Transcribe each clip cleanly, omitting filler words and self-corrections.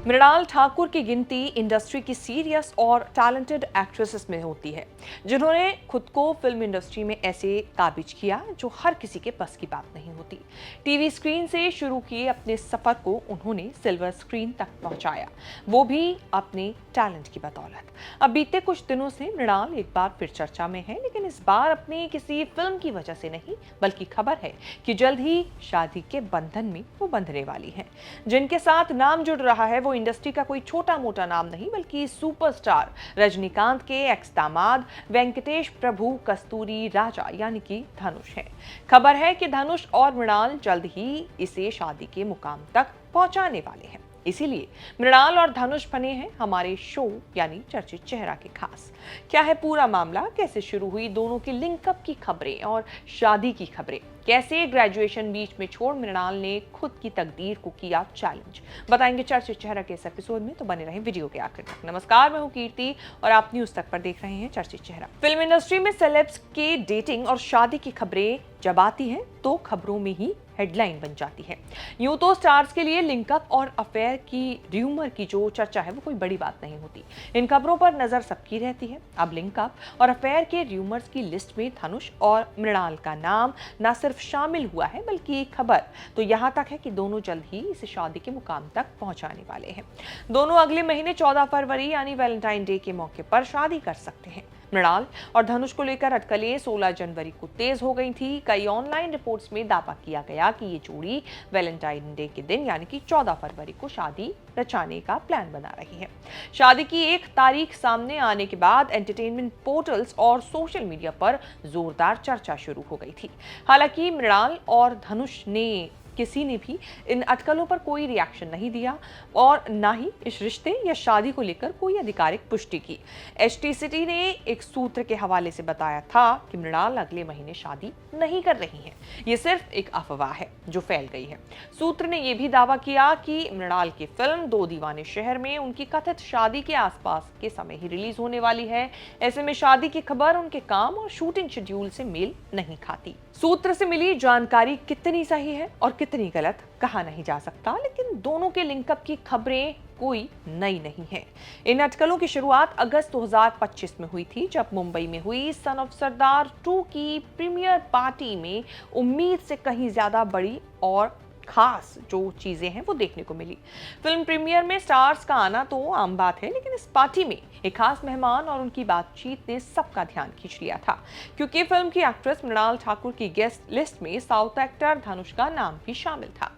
मृणाल ठाकुर की गिनती इंडस्ट्री की सीरियस और टैलेंटेड एक्ट्रेसेस में होती है, जिन्होंने खुद को फिल्म इंडस्ट्री में ऐसे काबिज किया जो हर किसी के बस की बात नहीं होती। टीवी स्क्रीन से शुरू किए अपने सफर को उन्होंने सिल्वर स्क्रीन तक पहुंचाया, वो भी अपने टैलेंट की बदौलत। अब बीते कुछ दिनों से मृणाल एक बार फिर चर्चा में है, लेकिन इस बार अपनी किसी फिल्म की वजह से नहीं, बल्कि खबर है कि जल्द ही शादी के बंधन में वो बंधने वाली हैं। जिनके साथ नाम जुड़ रहा है वो इंडस्ट्री का कोई छोटा मोटा नाम नहीं, बल्कि सुपरस्टार रजनीकांत के एक्स दामाद वेंकटेश प्रभु कस्तूरी राजा यानी कि धनुष है। खबर है कि धनुष और मृणाल जल्द ही इसे शादी के मुकाम तक पहुंचाने वाले हैं। इसीलिए मृणाल और धनुष बने हैं हमारे शो यानी चर्चित चेहरा के खास। क्या है पूरा मामला, कैसे शुरू हुई दोनों के लिंकअप की खबरें और शादी की खबरें, कैसे ग्रेजुएशन बीच में छोड़ मृणाल ने खुद की तकदीर को किया चैलेंज, बताएंगे चर्चित चेहरा के इस एपिसोड में। तो बने रहें वीडियो के आखिर तक। नमस्कार, मैं हूं कीर्ति और आप न्यूज तक पर देख रहे हैं चर्चित चेहरा। फिल्म इंडस्ट्री में सेलेब्स के डेटिंग और शादी की खबरें जब आती हैं तो खबरों में ही हेडलाइन बन जाती है। यूं तो स्टार्स के लिए लिंकअप और अफेयर की र्यूमर की जो चर्चा है वो कोई बड़ी बात नहीं होती। इन खबरों पर नजर सबकी रहती है। अब लिंकअप और अफेयर के र्यूमर्स की लिस्ट में धनुष और मृणाल का नाम न सिर्फ शामिल हुआ है, बल्कि खबर तो यहाँ तक है कि दोनों जल्द ही इसे शादी के मुकाम तक पहुंचाने वाले हैं। दोनों अगले महीने 14 फरवरी यानी वैलेंटाइन डे के मौके पर शादी कर सकते हैं। मृणाल और धनुष को लेकर अटकलें 16 जनवरी को तेज हो गई थी। कई ऑनलाइन रिपोर्ट्स में दावा किया गया कि ये जोड़ी वैलेंटाइन डे के दिन यानी कि 14 फरवरी को शादी रचाने का प्लान बना रही है। शादी की एक तारीख सामने आने के बाद एंटरटेनमेंट पोर्टल्स और सोशल मीडिया पर जोरदार चर्चा शुरू हो गई थी। हालांकि मृणाल और धनुष ने किसी ने भी इन अटकलों पर कोई रिएक्शन नहीं दिया और ना ही इस रिश्ते या शादी को लेकर कोई आधिकारिक पुष्टि की। एचटीसीटी ने एक सूत्र के हवाले से बताया था कि मृणाल अगले महीने शादी नहीं कर रही हैं। ये सिर्फ एक अफवाह है जो फैल गई है। सूत्र ने यह भी दावा किया कि मृणाल की फिल्म दो दीवाने शहर में उनकी कथित शादी के आसपास के समय ही रिलीज होने वाली है। ऐसे में शादी की खबर उनके काम और शूटिंग शेड्यूल से मेल नहीं खाती। सूत्र से मिली जानकारी कितनी सही है और कितनी गलत कहा नहीं जा सकता, लेकिन दोनों के लिंकअप की खबरें कोई नई नहीं है। इन अटकलों की शुरुआत अगस्त 2025 में हुई थी, जब मुंबई में हुई सन ऑफ सरदार 2 की प्रीमियर पार्टी में उम्मीद से कहीं ज्यादा बड़ी और खास जो चीजें हैं वो देखने को मिली। फिल्म प्रीमियर में स्टार्स का आना तो आम बात है, लेकिन इस पार्टी में एक खास मेहमान और उनकी बातचीत ने सबका ध्यान खींच लिया था, क्योंकि फिल्म की एक्ट्रेस मृणाल ठाकुर की गेस्ट लिस्ट में साउथ एक्टर धनुष का नाम भी शामिल था।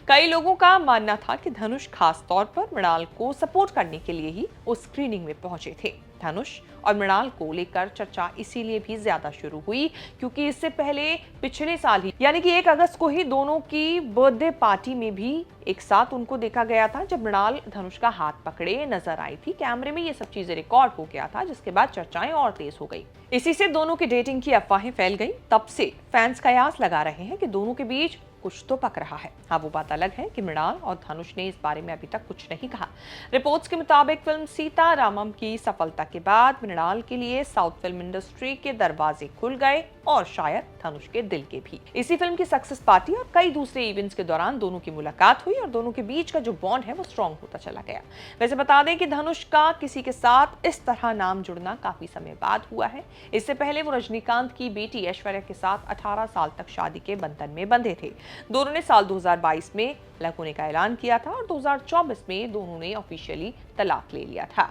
कई लोगों का मानना था कि धनुष खास तौर पर मृणाल को सपोर्ट करने के लिए ही उस स्क्रीनिंग में पहुंचे थे। धनुष और मृणाल को लेकर चर्चा इसीलिए भी ज्यादा शुरू हुई क्योंकि इससे पहले पिछले साल ही यानी कि 1 अगस्त को ही दोनों की बर्थडे पार्टी में भी एक साथ उनको देखा गया था, जब मृणाल धनुष का हाथ पकड़े नजर आई थी। कैमरे में ये सब चीजें रिकॉर्ड हो गया था, जिसके बाद चर्चाएं और तेज हो गई। इसी से दोनों की डेटिंग की अफवाहें फैल गई। तब से फैंस कयास लगा रहे हैं कि दोनों के बीच कुछ तो पक रहा है। हाँ, वो बात अलग है कि मृणाल और धनुष ने इस बारे में अभी तक कुछ नहीं कहा। रिपोर्ट्स के मुताबिक फिल्म सीतारामम की सफलता के बाद मृणाल के लिए साउथ फिल्म इंडस्ट्री के दरवाजे खुल गए और शायद धनुष के दिल के भी। इसी फिल्म की सक्सेस पार्टी और कई दूसरे इवेंट्स के दौरान दोनों की मुलाकात हुई और दोनों के बीच का जो बॉन्ड है वो स्ट्रॉन्ग होता चला गया। वैसे बता दें कि धनुष का किसी के साथ इस तरह नाम जुड़ना काफी समय बाद हुआ है। इससे पहले वो रजनीकांत की बेटी ऐश्वर्या के साथ 18 साल तक शादी के बंधन में बंधे थे। दोनों ने साल 2022 में अलग होने का ऐलान किया था और 2024 में दोनों ने ऑफिशियली तलाक ले लिया था।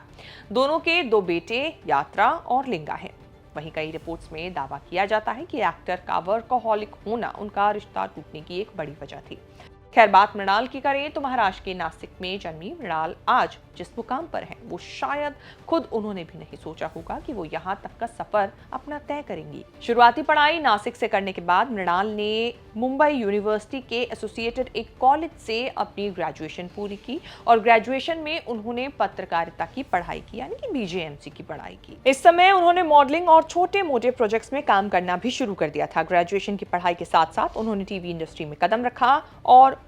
दोनों के 2 बेटे यात्रा और लिंगा हैं। वहीं कई रिपोर्ट्स में दावा किया जाता है कि एक्टर का वर्कहोलिक होना उनका रिश्ता टूटने की एक बड़ी वजह थी। खैर, बात मृणाल की करें तो महाराष्ट्र के नासिक में जन्मी मृणाल आज जिस मुकाम पर है वो शायद खुद उन्होंने भी नहीं सोचा होगा कि वो यहाँ तक का सफर अपना तय करेंगी। शुरुआती पढ़ाई नासिक से करने के बाद मृणाल ने मुंबई यूनिवर्सिटी के एसोसिएटेड एक कॉलेज से अपनी ग्रेजुएशन पूरी की और ग्रेजुएशन में उन्होंने पत्रकारिता की पढ़ाई की यानी कि बीजेएमसी की पढ़ाई की। इस समय उन्होंने मॉडलिंग और छोटे मोटे प्रोजेक्ट्स में काम करना भी शुरू कर दिया था। ग्रेजुएशन की पढ़ाई के साथ साथ उन्होंने टीवी इंडस्ट्री में कदम रखा और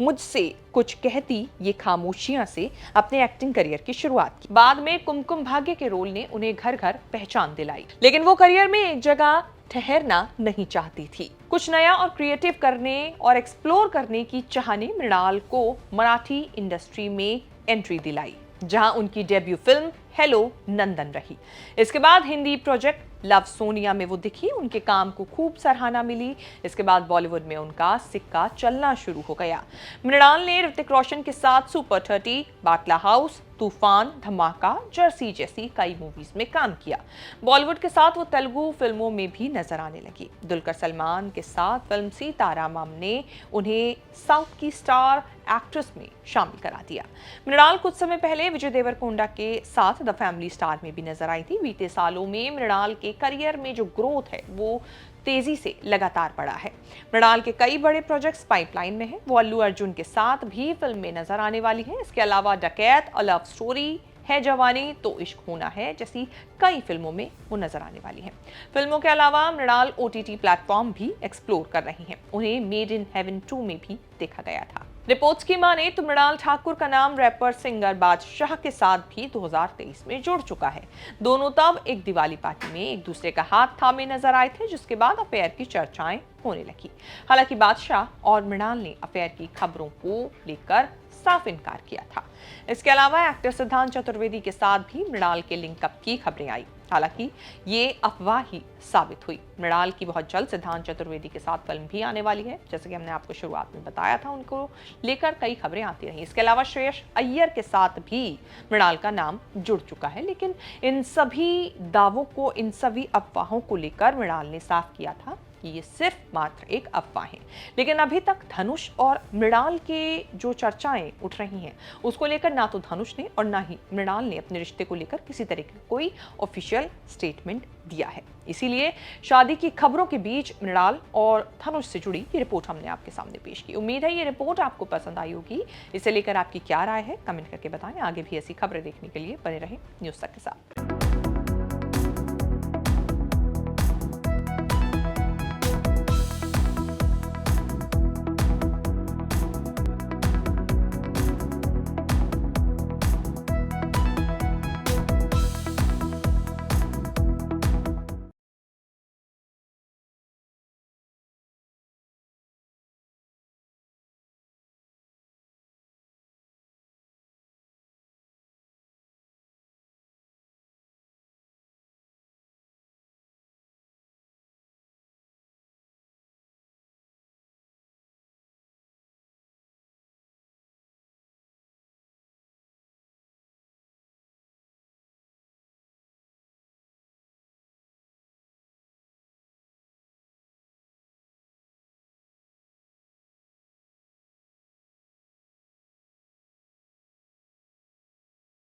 मुझसे कुछ कहती ये खामोशियां से अपने एक्टिंग करियर की शुरुआत की। बाद में कुमकुम भाग्य के रोल ने उन्हें घर घर पहचान दिलाई, लेकिन वो करियर में एक जगह ठहरना नहीं चाहती थी। कुछ नया और क्रिएटिव करने और एक्सप्लोर करने की चाह ने मृणाल को मराठी इंडस्ट्री में एंट्री दिलाई, जहां उनकी डेब्यू फिल्म हेलो नंदन रही। इसके बाद हिंदी प्रोजेक्ट लव सोनिया में वो दिखी, उनके काम को खूब सराहना मिली। इसके बाद बॉलीवुड में उनका सिक्का चलना शुरू हो गया। मृणाल ने ऋतिक रोशन के साथ सुपर 30, बाटला हाउस, तूफान, धमाका, जर्सी जैसी कई मूवीज में काम किया। बॉलीवुड के साथ वो तेलुगु फिल्मों में भी नजर आने लगी। दुलकर सलमान के साथ फिल्म सीतारामम ने उन्हें साउथ की स्टार एक्ट्रेस में शामिल करा दिया। मृणाल कुछ समय पहले विजय देवरकोंडा के साथ द फैमिली स्टार में भी नजर आई थी। बीते सालों में मृणाल के करियर में जो ग्रोथ है वो तेजी से लगातार बढ़ा है। मृणाल के कई बड़े प्रोजेक्ट्स पाइपलाइन में हैं। वो अल्लू अर्जुन के साथ भी फिल्म में नजर आने वाली है। इसके अलावा डकैत, अ लव स्टोरी है जवानी तो इश्क होना है जैसी कई फिल्मों में वो नजर आने वाली हैं। फिल्मों के अलावा मृणाल OTT प्लेटफॉर्म भी एक्सप्लोर कर रही हैं। उन्हें मेड इन हेवन 2 में भी देखा गया था। रिपोर्ट्स की माने तो मृणाल ठाकुर का नाम रैपर सिंगर बादशाह के साथ भी 2023 में जुड़ चुका है। दोनों तब एक दिवाली पार्टी में एक दूसरे का हाथ थामे नजर आए थे, जिसके बाद अफेयर की चर्चाएं होने लगी। हालांकि बादशाह और मृणाल ने अफेयर की खबरों को लेकर साफ इनकार किया था। इसके अलावा एक्टर सिद्धांत चतुर्वेदी के साथ भी मृणाल के लिंकअप की खबरें आई। हालांकि ये अफवाह ही साबित हुई। मृणाल की बहुत जल्द सिद्धांत चतुर्वेदी के साथ फिल्म भी आने वाली है। जैसे कि हमने आपको शुरुआत में बताया था, उनको लेकर कई खबरें आती रही। इसके अलावा श्रेयस अय्यर के साथ भी मृणाल का नाम जुड़ चुका है, लेकिन इन सभी दावों को, इन सभी अफवाहों को लेकर मृणाल ने साफ किया था कि ये सिर्फ मात्र एक अफवाह है। लेकिन अभी तक धनुष और मृणाल के जो चर्चाएं उठ रही हैं, उसको लेकर ना तो धनुष ने और ना ही मृणाल ने अपने रिश्ते को लेकर किसी तरह की कोई ऑफिशियल स्टेटमेंट दिया है। इसीलिए शादी की खबरों के बीच मृणाल और धनुष से जुड़ी ये रिपोर्ट हमने आपके सामने पेश की। उम्मीद है ये रिपोर्ट आपको पसंद आई होगी। इसे लेकर आपकी क्या राय है, कमेंट करके बताएं। आगे भी ऐसी खबरें देखने के लिए बने रहें न्यूज़ तक के साथ।